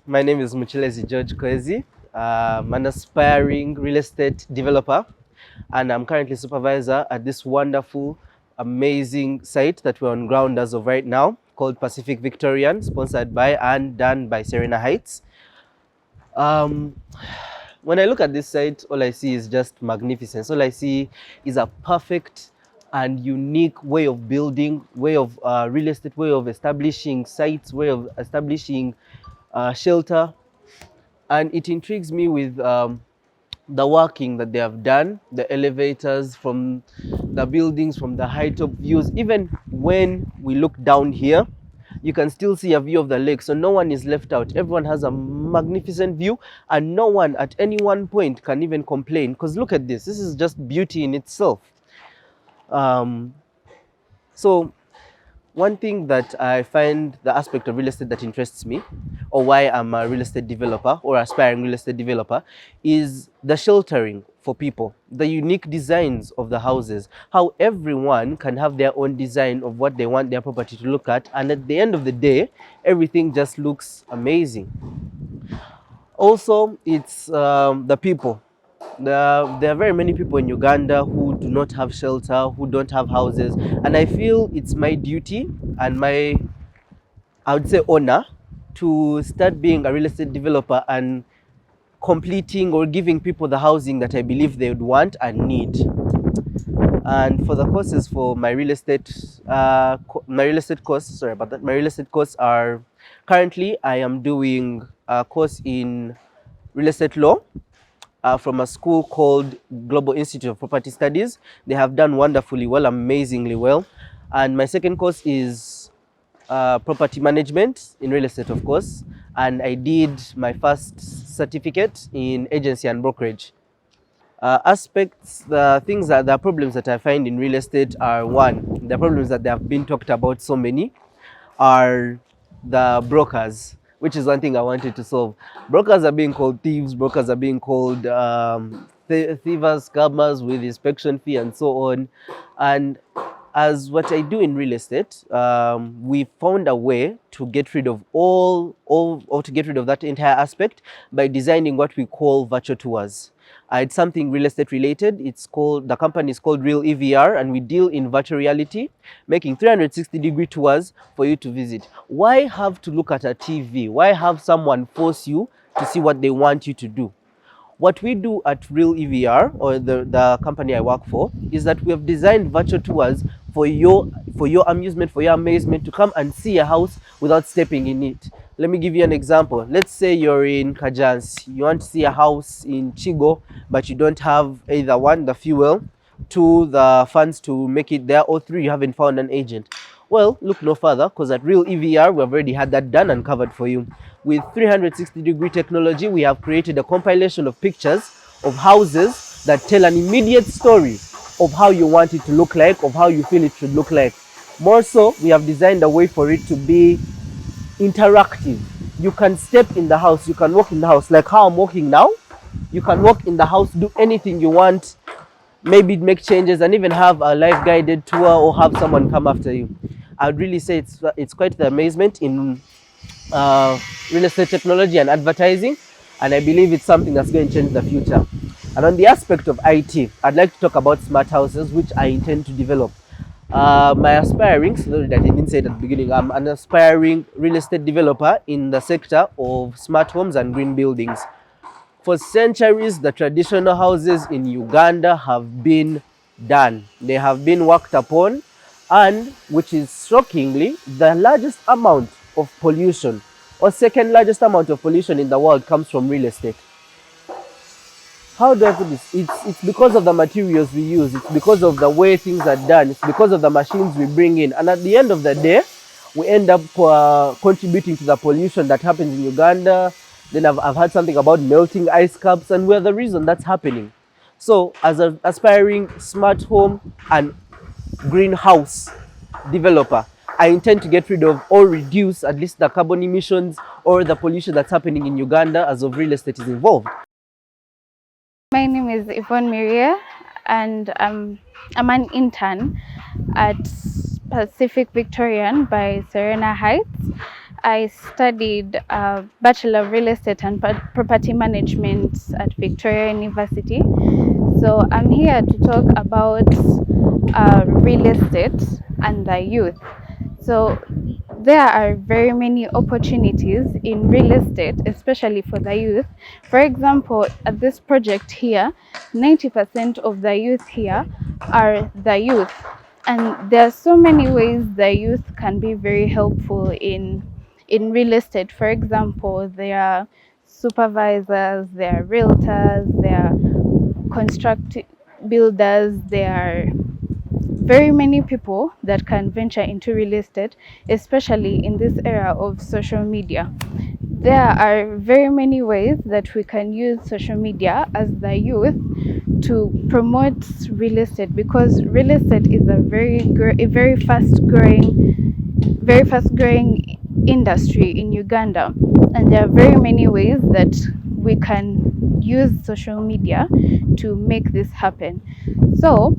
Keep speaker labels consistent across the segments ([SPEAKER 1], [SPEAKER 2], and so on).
[SPEAKER 1] My name is Muchilezi George Kwezi. I'm an aspiring real estate developer, and I'm currently supervisor at this wonderful, amazing site that we're on ground as of right now, called Pacific Victorian, sponsored by and done by Serena Heights. Um, when I look at this site, all I see is just magnificence. All I see is a perfect and unique way of building, way of real estate, way of establishing sites, way of establishing shelter. And it intrigues me with the working that they have done, the elevators from the buildings, from the high top views. Even when we look down here, you can still see a view of the lake, so no one is left out. Everyone has a magnificent view, and no one at any one point can even complain, because look at this. This is just beauty in itself. So one thing that I find, the aspect of real estate that interests me, or why I'm a real estate developer or aspiring real estate developer, is the sheltering for people, the unique designs of the houses, how everyone can have their own design of what they want their property to look at, and at the end of the day, everything just looks amazing. Also, it's the people. There are very many people in Uganda who do not have shelter, who don't have houses, and I feel it's my duty and my, I would say, honor to start being a real estate developer and completing or giving people the housing that I believe they would want and need. And for the courses for my real estate, my real estate course, sorry about that, my real estate course are, currently I am doing a course in real estate law from a school called Global Institute of Property Studies. They have done wonderfully well, amazingly well. And my second course is property management in real estate, of course. And I did my first certificate in agency and brokerage. The problems that I find in real estate are, one, the problems that they have been talked about, so many, are the brokers, which is one thing I wanted to solve. Brokers are being called thieves, brokers are being called thievers, scammers with inspection fee and so on. And as what I do in real estate, we found a way to get rid of or to get rid of that entire aspect by designing what we call virtual tours. It's something real estate related. The company is called Real EVR, and we deal in virtual reality, making 360-degree tours for you to visit. Why have to look at a TV? Why have someone force you to see what they want you to do? What we do at Real EVR, or the company I work for, is that we have designed virtual tours for your amusement, for your amazement, to come and see a house without stepping in it. Let me give you an example. Let's say you're in Kajans. You want to see a house in Chigo, but you don't have either, one, the fuel, two, the funds to make it there, or three, you haven't found an agent. Well, look no further, because at Real EVR, we've already had that done and covered for you. With 360-degree technology, we have created a compilation of pictures of houses that tell an immediate story of how you want it to look like, of how you feel it should look like. More so, we have designed a way for it to be interactive. You can step in the house, you can walk in the house, like how I'm walking now. You can walk in the house, do anything you want, maybe make changes, and even have a live guided tour or have someone come after you. I'd really say it's quite the amazement in real estate technology and advertising, and I believe it's something that's going to change the future. And on the aspect of IT, I'd like to talk about smart houses, which I intend to develop. My aspiring, so that I didn't say it at the beginning, I'm an aspiring real estate developer in the sector of smart homes and green buildings. For centuries, the traditional houses in Uganda have been done. They have been worked upon, and which is shockingly, the largest amount of pollution, or second largest amount of pollution in the world, comes from real estate. How do I put this? It's because of the materials we use. It's because of the way things are done. It's because of the machines we bring in. And at the end of the day, we end up contributing to the pollution that happens in Uganda. Then I've heard something about melting ice caps, and we're the reason that's happening. So as an aspiring smart home and greenhouse developer, I intend to get rid of or reduce at least the carbon emissions or the pollution that's happening in Uganda as of real estate is involved.
[SPEAKER 2] My name is Yvonne Miria, and I'm an intern at Pacific Victorian by Serena Heights. I studied Bachelor of Real Estate and Property Management at Victoria University. So I'm here to talk about real estate and the youth. So there are very many opportunities in real estate, especially for the youth. For example, at this project here, 90% of the youth here are the youth. And there are so many ways the youth can be very helpful in real estate. For example, there are supervisors, there are realtors, there are construct builders, there are very many people that can venture into real estate, especially in this era of social media. There are very many ways that we can use social media as the youth to promote real estate, because real estate is a very fast growing industry in Uganda, and there are very many ways that we can use social media to make this happen. So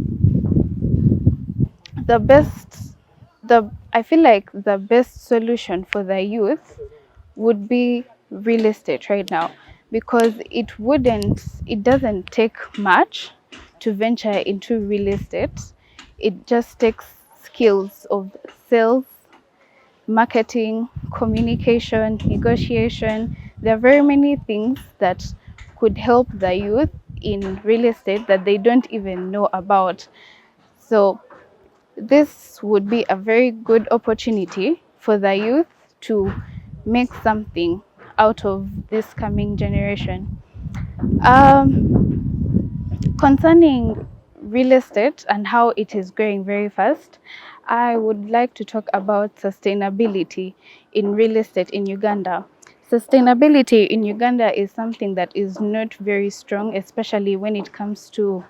[SPEAKER 2] I feel like the best solution for the youth would be real estate right now, because it doesn't take much to venture into real estate. It just takes skills of sales, marketing, communication, negotiation. There are very many things that could help the youth in real estate that they don't even know about. So this would be a very good opportunity for the youth to make something out of this coming generation. Concerning real estate and how it is growing very fast, I would like to talk about sustainability in real estate in Uganda. Sustainability in Uganda is something that is not very strong, especially when it comes to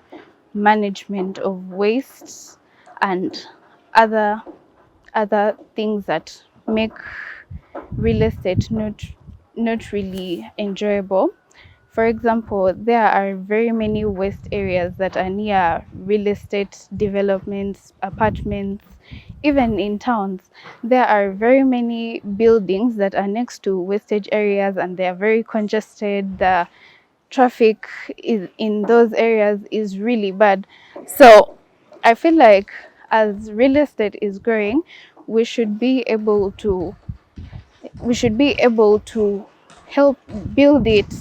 [SPEAKER 2] management of wastes and other things that make real estate not really enjoyable. For example, there are very many waste areas that are near real estate developments, apartments, even in towns. There are very many buildings that are next to wastage areas, and they are very congested. The traffic in those areas is really bad. So I feel like as real estate is growing, we should be able to help build it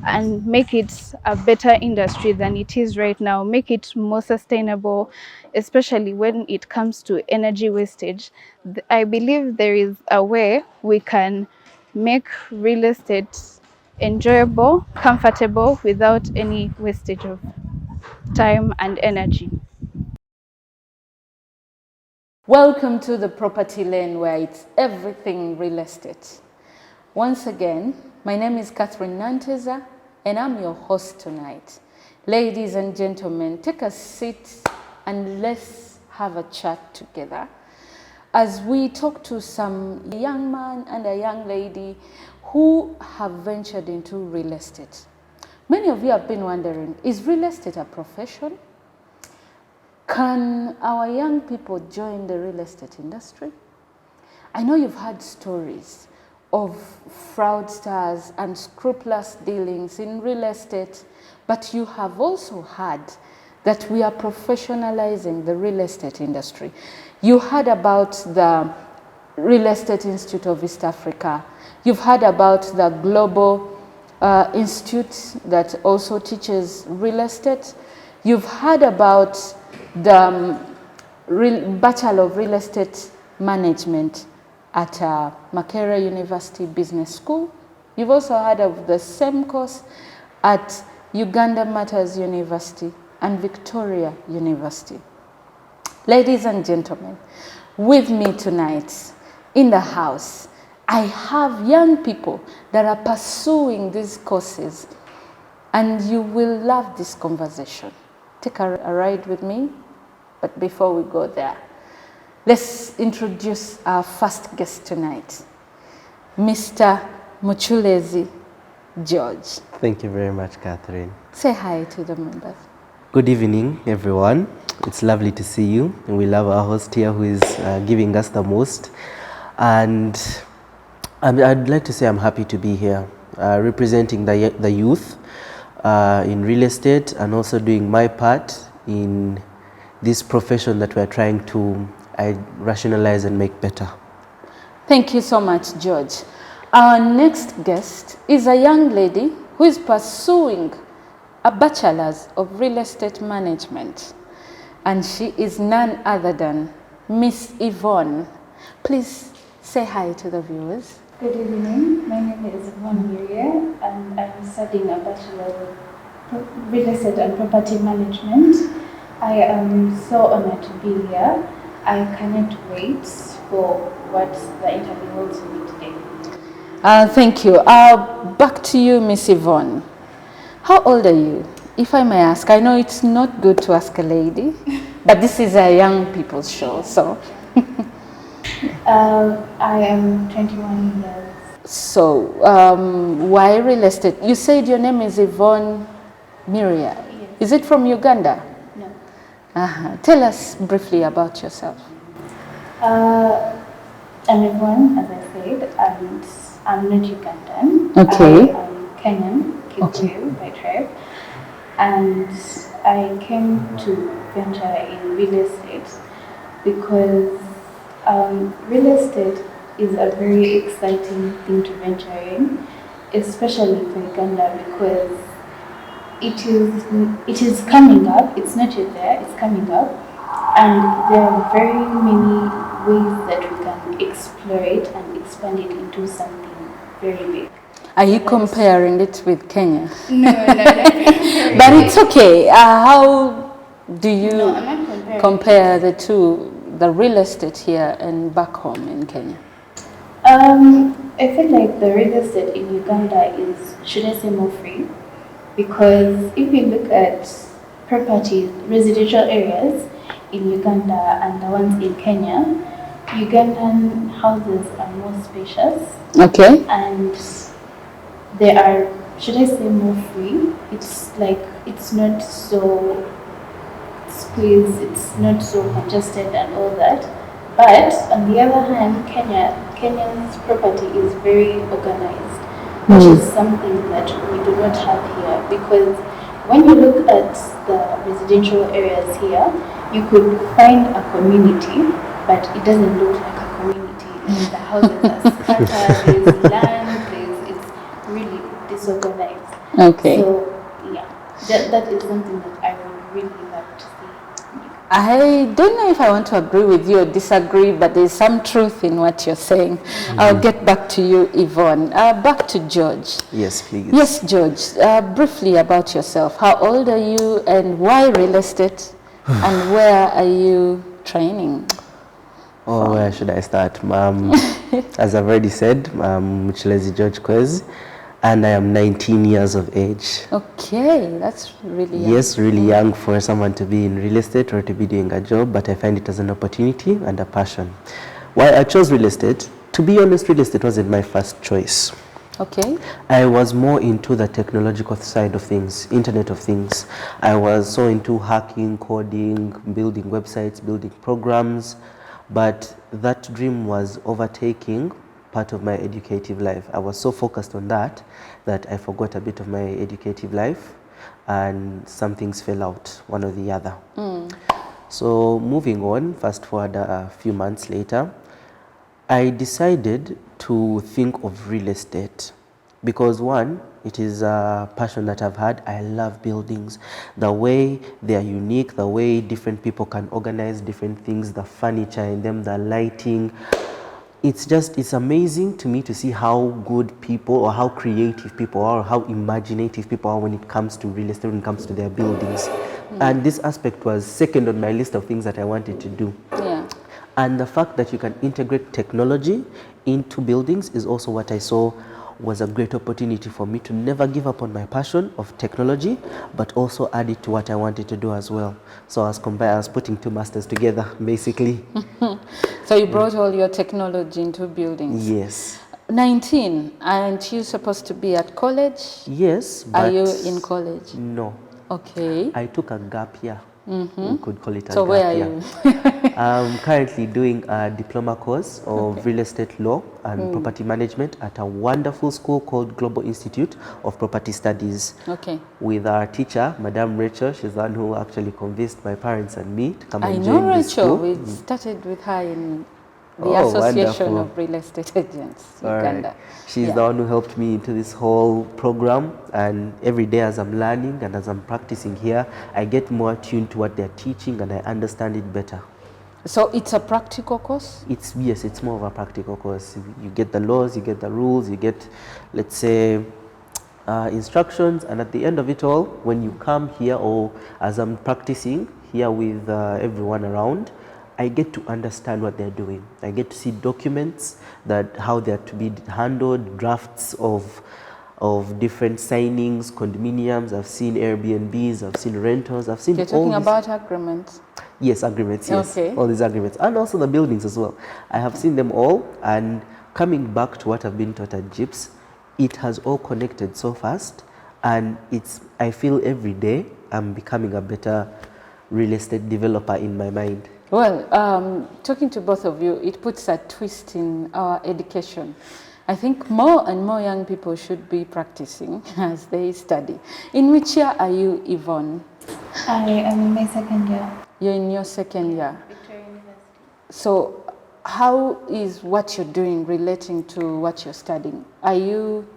[SPEAKER 2] and make it a better industry than it is right now, make it more sustainable, especially when it comes to energy wastage. I believe there is a way we can make real estate enjoyable, comfortable, without any wastage of time and energy.
[SPEAKER 3] Welcome to the Property Lane, where it's everything real estate. Once again, my name is Catherine Nanteza, and I'm your host tonight. Ladies and gentlemen, take a seat and let's have a chat together as we talk to some young man and a young lady who have ventured into real estate. Many of you have been wondering, is real estate a profession? Can our young people join the real estate industry? I know you've heard stories of fraudsters and scrupulous dealings in real estate, but you have also heard that we are professionalizing the real estate industry. You heard about the Real Estate Institute of East Africa. You've heard about the Global Institute that also teaches real estate. You've heard about the Bachelor of Real Estate Management at Makerere University Business School. You've also heard of the same course at Uganda Matters University and Victoria University. Ladies and gentlemen, with me tonight in the house, I have young people that are pursuing these courses, and you will love this conversation. Take a ride with me, but before we go there, let's introduce our first guest tonight, Mr. Muchulezi George.
[SPEAKER 1] Thank you very much, Catherine.
[SPEAKER 3] Say hi to the members.
[SPEAKER 1] Good evening, everyone. It's lovely to see you. And we love our host here who is giving us the most. And I'd like to say I'm happy to be here, representing the youth in real estate and also doing my part in this profession that we're trying to rationalize and make better.
[SPEAKER 3] Thank you so much, George. Our next guest is a young lady who is pursuing a bachelor's of real estate management, and she is none other than Miss Yvonne. Please say hi to the viewers.
[SPEAKER 2] Good evening. My name is Yvonne Muria, and I'm studying a Bachelor of Real Estate and Property Management. I am so honored to be here. I cannot wait for what the interview holds for me today.
[SPEAKER 3] Thank you. Back to you, Miss Yvonne. How old are you, if I may ask? I know it's not good to ask a lady, but this is a young people's show, so.
[SPEAKER 2] I am 21 years.
[SPEAKER 3] So, why real estate? You said your name is Yvonne Miria.
[SPEAKER 2] Yes.
[SPEAKER 3] Is it from Uganda?
[SPEAKER 2] No.
[SPEAKER 3] Tell us briefly about yourself.
[SPEAKER 2] I'm Yvonne, as I said, and I'm not Ugandan.
[SPEAKER 3] Okay.
[SPEAKER 2] I am Kenyan,
[SPEAKER 3] Okay.
[SPEAKER 2] Kikuyu by tribe. And I came to venture in real estate because real estate is a very exciting thing to venture in, especially for Uganda, because it is coming up. It's not yet there, it's coming up. And there are very many ways that we can explore it and expand it into something very big.
[SPEAKER 3] Are you comparing it with Kenya?
[SPEAKER 2] No,
[SPEAKER 3] But it's okay. How do you
[SPEAKER 2] No, I'm not comparing.
[SPEAKER 3] compare the two, the real estate here and back home in Kenya?
[SPEAKER 2] I feel like the real estate in Uganda is, should I say, more free, because if you look at properties, residential areas in Uganda and the ones in Kenya, Ugandan houses are more spacious
[SPEAKER 3] Okay.
[SPEAKER 2] and they are, should I say, more free. It's like, it's not so squeezed, it's not so congested and all that. But on the other hand, Kenya's property is very organized, which is something that we do not have here, because when you look at the residential areas here, you could find a community, but it doesn't look like a community. Like the houses are scattered, there's land, it's really disorganized.
[SPEAKER 3] Okay.
[SPEAKER 2] So yeah, that is something that I would really love to see.
[SPEAKER 3] I don't know if I want to agree with you or disagree, but there's some truth in what you're saying. I'll get back to you, Yvonne. Back to George.
[SPEAKER 1] Yes, please.
[SPEAKER 3] Yes, George. Briefly about yourself. How old are you and why real estate? And where are you training?
[SPEAKER 1] Oh, where should I start? As I've already said, Mchelezi George Kwezi, and I am 19 years of age.
[SPEAKER 3] Okay, that's really young.
[SPEAKER 1] Yes, really young for someone to be in real estate or to be doing a job, but I find it as an opportunity and a passion. Why I chose real estate? To be honest, real estate wasn't my first choice.
[SPEAKER 3] Okay.
[SPEAKER 1] I was more into the technological side of things, Internet of Things. I was so into hacking, coding, building websites, building programs, but that dream was overtaking part of my educative life. I was so focused on that I forgot a bit of my educative life, and some things fell out, one or the other. So moving on, fast forward a few months later, I decided to think of real estate because one, it is a passion that I've had. I love buildings, the way they are unique, the way different people can organize different things, the furniture in them, the lighting. It's amazing to me to see how good people or how creative people are, or how imaginative people are when it comes to real estate, when it comes to their buildings. And this aspect was second on my list of things that I wanted to do.
[SPEAKER 3] Yeah.
[SPEAKER 1] And the fact that you can integrate technology into buildings is also what I saw was a great opportunity for me to never give up on my passion of technology, but also add it to what I wanted to do as well. So I was putting two masters together, basically.
[SPEAKER 3] So you brought all your technology into buildings.
[SPEAKER 1] Yes.
[SPEAKER 3] 19, aren't you supposed to be at college?
[SPEAKER 1] Yes, but
[SPEAKER 3] Are you in college?
[SPEAKER 1] no.
[SPEAKER 3] Okay.
[SPEAKER 1] I took a gap year. We could call it a
[SPEAKER 3] So
[SPEAKER 1] gap
[SPEAKER 3] where are
[SPEAKER 1] year.
[SPEAKER 3] you?
[SPEAKER 1] I'm currently doing a diploma course of real estate law and property management at a wonderful school called Global Institute of Property Studies.
[SPEAKER 3] Okay.
[SPEAKER 1] With our teacher, Madame Rachel. She's the one who actually convinced my parents and me to come
[SPEAKER 3] I
[SPEAKER 1] and
[SPEAKER 3] know
[SPEAKER 1] join this
[SPEAKER 3] Rachel.
[SPEAKER 1] school.
[SPEAKER 3] We started with her in the
[SPEAKER 1] Oh,
[SPEAKER 3] Association
[SPEAKER 1] wonderful.
[SPEAKER 3] of Real Estate Agents,
[SPEAKER 1] All right.
[SPEAKER 3] Uganda.
[SPEAKER 1] She's
[SPEAKER 3] Yeah.
[SPEAKER 1] the one who helped me into this whole program, and every day as I'm learning and as I'm practicing here, I get more attuned to what they're teaching and I understand it better.
[SPEAKER 3] So it's a practical course?
[SPEAKER 1] Yes, it's more of a practical course. You get the laws, you get the rules, you get, let's say, instructions, and at the end of it all, when you come here, or as I'm practicing here with everyone around, I get to understand what they're doing. I get to see documents, that how they're to be handled, drafts of different signings, condominiums. I've seen Airbnbs, I've seen rentals, I've seen
[SPEAKER 3] You're
[SPEAKER 1] all
[SPEAKER 3] talking
[SPEAKER 1] these.
[SPEAKER 3] about agreements?
[SPEAKER 1] Yes, agreements, yes.
[SPEAKER 3] Okay.
[SPEAKER 1] All these agreements. And also the buildings as well. I have seen them all, and coming back to what I've been taught at GIPS, it has all connected so fast, and I feel every day I'm becoming a better real estate developer in my mind.
[SPEAKER 3] Well, talking to both of you, it puts a twist in our education. I think more and more young people should be practicing as they study. In which year are you, Yvonne?
[SPEAKER 2] I am in my second year.
[SPEAKER 3] You're in your second year.
[SPEAKER 2] Victoria University.
[SPEAKER 3] So how is what you're doing relating to what you're studying? Are you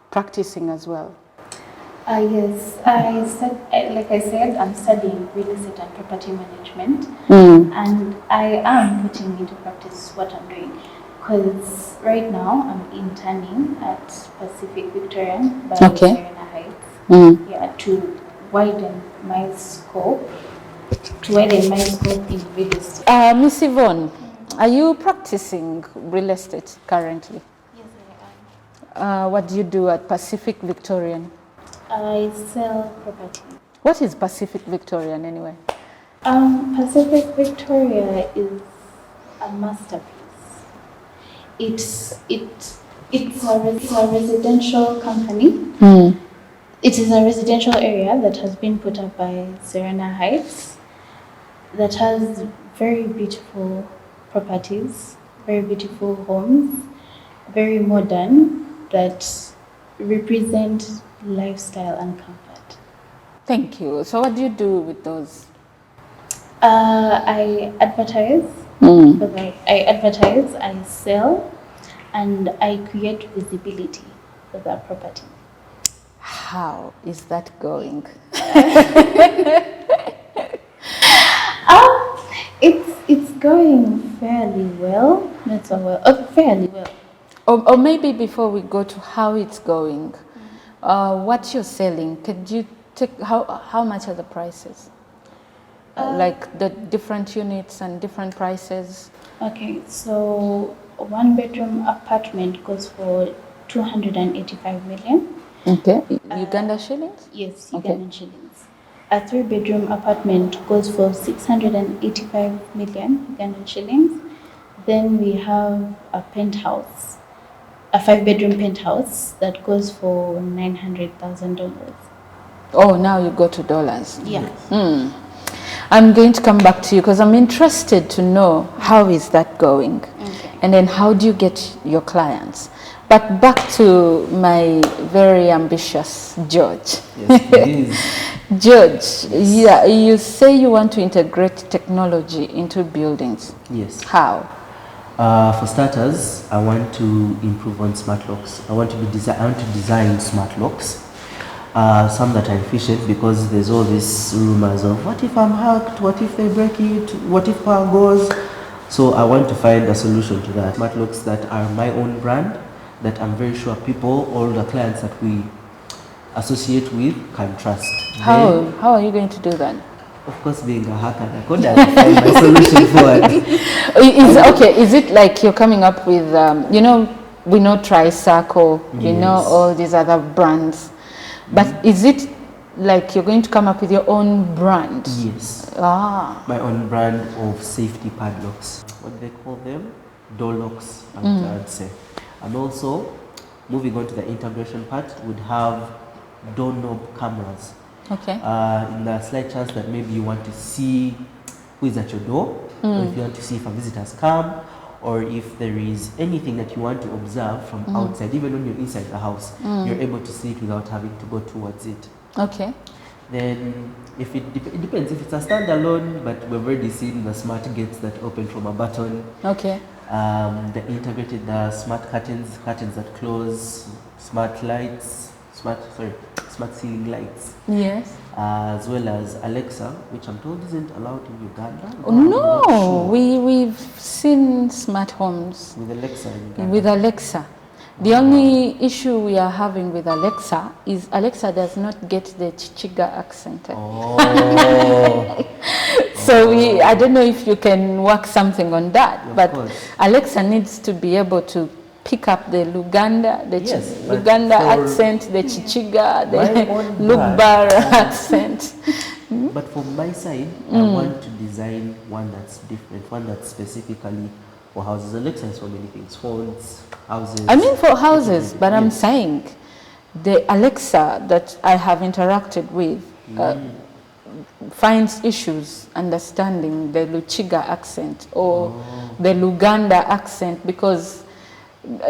[SPEAKER 3] practicing as well?
[SPEAKER 2] Yes, like I said, I'm studying real estate and property management, and I am putting into practice what I'm doing. Because right now I'm interning at Pacific Victorian by Serena Heights. Yeah, to widen my scope, in real estate.
[SPEAKER 3] Miss Yvonne, are you practicing real estate currently?
[SPEAKER 2] Yes, I am.
[SPEAKER 3] What do you do at Pacific Victorian?
[SPEAKER 2] I sell property.
[SPEAKER 3] What is Pacific Victorian anyway?
[SPEAKER 2] Pacific Victoria is a masterpiece. It's a residential company. It is a residential area that has been put up by Serena Heights that has very beautiful properties, very beautiful homes, very modern, that represent lifestyle and comfort.
[SPEAKER 3] Thank you. So what do you do with those?
[SPEAKER 2] I advertise. I advertise, I sell, and I create visibility for that property.
[SPEAKER 3] How is that going?
[SPEAKER 2] It's going fairly well. Not so well. Fairly well.
[SPEAKER 3] Or maybe before we go to how it's going, what you're selling, could you take, how much are the prices? Like the different units and different prices?
[SPEAKER 2] Okay, so a one-bedroom apartment goes for 285 million.
[SPEAKER 3] Okay. Uganda shillings?
[SPEAKER 2] Yes,
[SPEAKER 3] Okay.
[SPEAKER 2] Ugandan shillings. A three-bedroom apartment goes for 685 million Ugandan shillings. Then we have a penthouse, a five-bedroom penthouse that goes for $900,000.
[SPEAKER 3] Oh, now you go to dollars.
[SPEAKER 2] Yeah.
[SPEAKER 3] I'm going to come back to you because I'm interested to know how is that going, and then how do you get your clients. But back to my very ambitious George.
[SPEAKER 1] Yes, please.
[SPEAKER 3] George, yeah, you say you want to integrate technology into buildings.
[SPEAKER 1] Yes.
[SPEAKER 3] How?
[SPEAKER 1] For starters, I want to improve on smart locks. I want to design smart locks. Some that are efficient, because there's all these rumors of what if I'm hacked, what if they break it, what if power goes. So I want to find a solution to that. Smart locks that are my own brand, that I'm very sure people, all the clients that we associate with, can trust.
[SPEAKER 3] How are you going to do that?
[SPEAKER 1] Of course, being a hacker, I could have find my solution for it.
[SPEAKER 3] Is it like you're coming up with, we know Tri-Circle, we know
[SPEAKER 1] Yes.
[SPEAKER 3] all these other brands, but is it like you're going to come up with your own brand?
[SPEAKER 1] Yes.
[SPEAKER 3] Ah.
[SPEAKER 1] My own brand of safety padlocks. What do they call them? Door locks, I'd say. And also, moving on to the integration part, would have doorknob cameras.
[SPEAKER 3] Okay.
[SPEAKER 1] In the slight chance that maybe you want to see who is at your door, or if you want to see if a visitor has come, or if there is anything that you want to observe from outside, even when you're inside the house, you're able to see it without having to go towards it.
[SPEAKER 3] Okay.
[SPEAKER 1] Then if it depends, if it's a standalone, but we've already seen the smart gates that open from a button.
[SPEAKER 3] Okay.
[SPEAKER 1] The integrated, the smart curtains that close, smart lights, smart ceiling lights.
[SPEAKER 3] Yes.
[SPEAKER 1] As well as Alexa, which I'm told isn't allowed in Uganda.
[SPEAKER 3] Oh,
[SPEAKER 1] I'm not
[SPEAKER 3] no,
[SPEAKER 1] sure.
[SPEAKER 3] we've seen smart homes
[SPEAKER 1] With Alexa in Uganda.
[SPEAKER 3] with Alexa. The only issue we are having with Alexa is Alexa does not get the Chichiga accent.
[SPEAKER 1] Oh.
[SPEAKER 3] So I don't know if you can work something on that,
[SPEAKER 1] Of
[SPEAKER 3] but
[SPEAKER 1] course.
[SPEAKER 3] Alexa needs to be able to pick up the Luganda,
[SPEAKER 1] Yes, but
[SPEAKER 3] Luganda
[SPEAKER 1] for
[SPEAKER 3] accent, the Chichiga,
[SPEAKER 1] my
[SPEAKER 3] the
[SPEAKER 1] own
[SPEAKER 3] Lugbar accent.
[SPEAKER 1] But from my side, I want to design one that's different, one that's specifically for houses. Alexa is for many things, phones, houses.
[SPEAKER 3] I mean for houses, but I'm
[SPEAKER 1] Yes.
[SPEAKER 3] saying the Alexa that I have interacted with finds issues understanding the Luchiga accent or the Luganda accent, because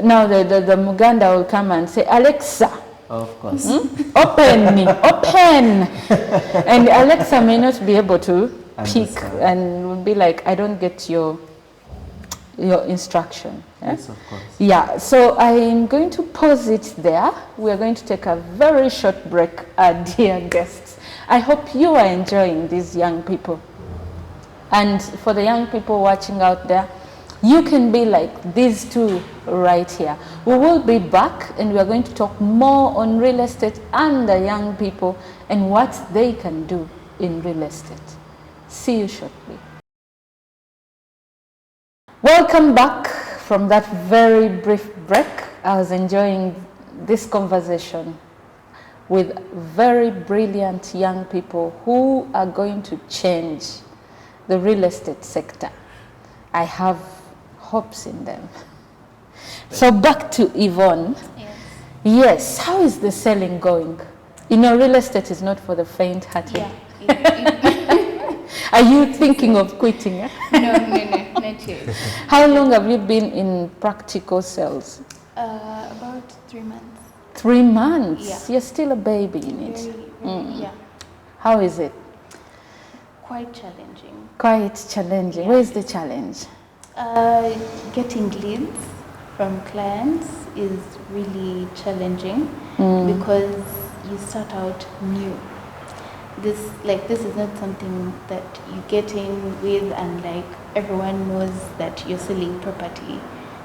[SPEAKER 3] now the Muganda will come and say, Alexa,
[SPEAKER 1] Of course.
[SPEAKER 3] open me, open. And Alexa may not be able to pick
[SPEAKER 1] Understand.
[SPEAKER 3] and will be like, I don't get your instruction.
[SPEAKER 1] Yes, of course.
[SPEAKER 3] Yeah, so I'm going to pause it there. We are going to take a very short break, dear guests. I hope you are enjoying these young people. And for the young people watching out there, you can be like these two right here. We will be back and we are going to talk more on real estate and the young people and what they can do in real estate. See you shortly. Welcome back from that very brief break. I was enjoying this conversation with very brilliant young people who are going to change the real estate sector. I have hopes in them. So back to Yvonne.
[SPEAKER 2] Yes.
[SPEAKER 3] Yes, how is the selling going? You know, real estate is not for the faint-hearted.
[SPEAKER 2] Yeah.
[SPEAKER 3] Are you thinking of quitting?
[SPEAKER 2] No, not yet.
[SPEAKER 3] How long have you been in practical sales?
[SPEAKER 2] About 3 months.
[SPEAKER 3] 3 months.
[SPEAKER 2] Yeah.
[SPEAKER 3] You're still a baby in it.
[SPEAKER 2] Very, yeah.
[SPEAKER 3] How is it?
[SPEAKER 2] Quite challenging.
[SPEAKER 3] Quite challenging. Where is the challenge?
[SPEAKER 2] Getting leads from clients is really challenging because you start out new. This is not something that you get in with and like everyone knows that you're selling property.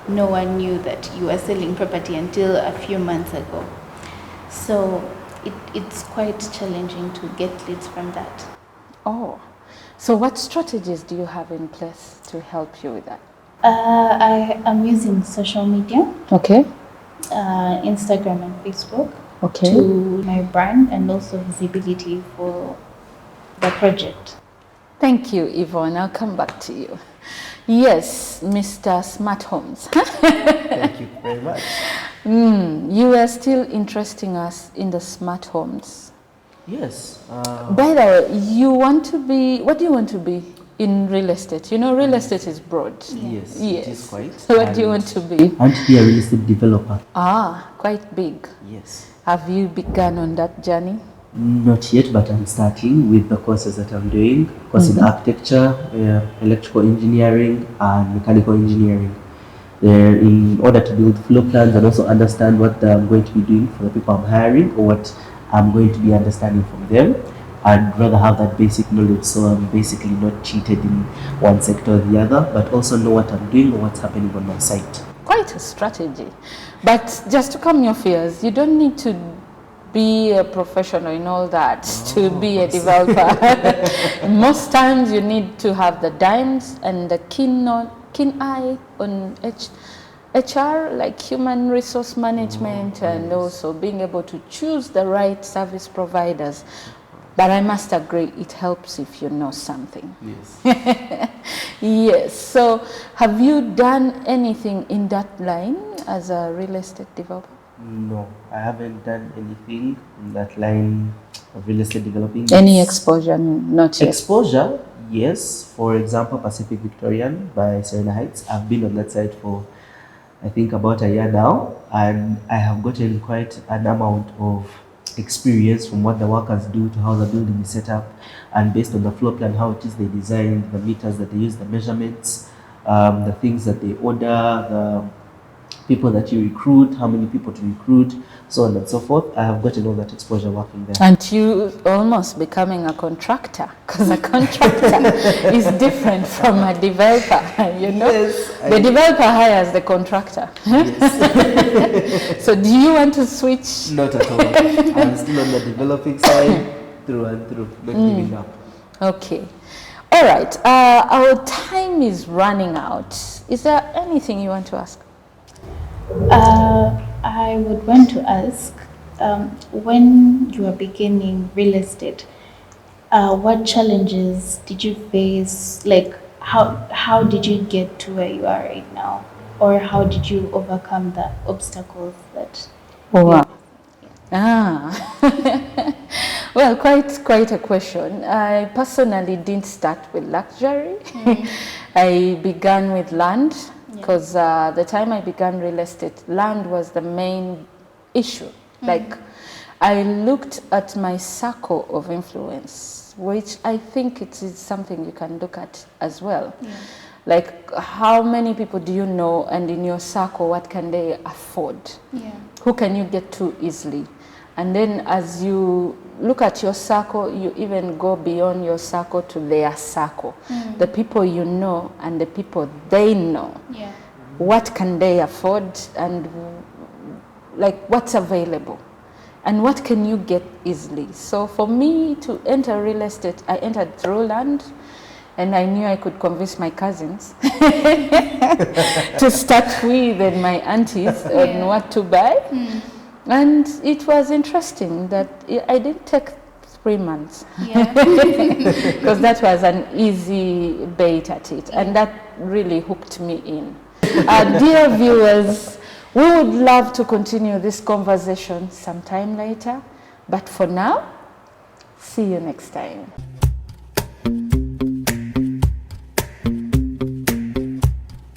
[SPEAKER 2] No one knew that you were selling property until a few months ago. So it's quite challenging to get leads from that.
[SPEAKER 3] Oh, so what strategies do you have in place to help you with that?
[SPEAKER 2] I am using social media,
[SPEAKER 3] Okay.
[SPEAKER 2] Instagram and Facebook,
[SPEAKER 3] Okay.
[SPEAKER 2] to my brand and also visibility for the project.
[SPEAKER 3] Thank you, Yvonne. I'll come back to you. Yes, Mr. Smart Homes.
[SPEAKER 1] Thank you very much.
[SPEAKER 3] You are still interesting us in the smart homes.
[SPEAKER 1] Yes.
[SPEAKER 3] By the way, you want to be, what do you want to be in real estate? You know, real estate is broad.
[SPEAKER 1] Yes,
[SPEAKER 3] Yes.
[SPEAKER 1] it is quite.
[SPEAKER 3] So what do you want to be?
[SPEAKER 1] I want to be a real estate developer.
[SPEAKER 3] Ah, quite big.
[SPEAKER 1] Yes.
[SPEAKER 3] Have you begun on that journey?
[SPEAKER 1] Not yet, but I'm starting with the courses that I'm doing. Course in architecture, electrical engineering, and mechanical engineering. In order to build floor plans and also understand what I'm going to be doing for the people I'm hiring or what I'm going to be understanding from them. I'd rather have that basic knowledge so I'm basically not cheated in one sector or the other, but also know what I'm doing or what's happening on my site.
[SPEAKER 3] Quite a strategy. But just to calm your fears, you don't need to be a professional in all that to be a developer. Most times you need to have the dimes and the keen eye on HR, like human resource management, and also being able to choose the right service providers. But I must agree, it helps if you know something.
[SPEAKER 1] Yes.
[SPEAKER 3] Yes. So have you done anything in that line as a real estate developer?
[SPEAKER 1] No, I haven't done anything in that line of real estate developing.
[SPEAKER 3] Any exposure? Not yet.
[SPEAKER 1] Exposure, Yes, for example, Pacific Victorian by Serena Heights. I've been on that site for I think about a year now, and I have gotten quite an amount of experience from what the workers do to how the building is set up, and based on the floor plan, how it is they designed, the meters that they use, the measurements, the things that they order, the people that you recruit, how many people to recruit, so on and so forth. I have gotten all that exposure working there.
[SPEAKER 3] And you almost becoming a contractor, because a contractor is different from a developer, you know.
[SPEAKER 1] Yes,
[SPEAKER 3] the developer hires the contractor.
[SPEAKER 1] Yes.
[SPEAKER 3] So do you want to switch?
[SPEAKER 1] Not at all. I'm still on the developing side through and through, not giving up.
[SPEAKER 3] Okay. All right. Our time is running out. Is there anything you want to ask?
[SPEAKER 2] I would want to ask, when you were beginning real estate, what challenges did you face? Like, how did you get to where you are right now? Or how did you overcome the obstacles that...
[SPEAKER 3] Wow. Well, quite a question. I personally didn't start with luxury. I began with land, because the time I began real estate, land was the main issue. Like, I looked at my circle of influence, which I think it is something you can look at as well. Like, how many people do you know, and in your circle, what can they afford? Who can you get to easily? And then as you look at your circle, you even go beyond your circle to their circle. The people you know and the people they know. What can they afford, and like what's available? And what can you get easily? So for me to enter real estate, I entered through land, and I knew I could convince my cousins to start with, and my aunties on what to buy. And it was interesting that I didn't take 3 months, because that was an easy bait at it, and that really hooked me in. Dear viewers, we would love to continue this conversation sometime later, but for now, see you next time.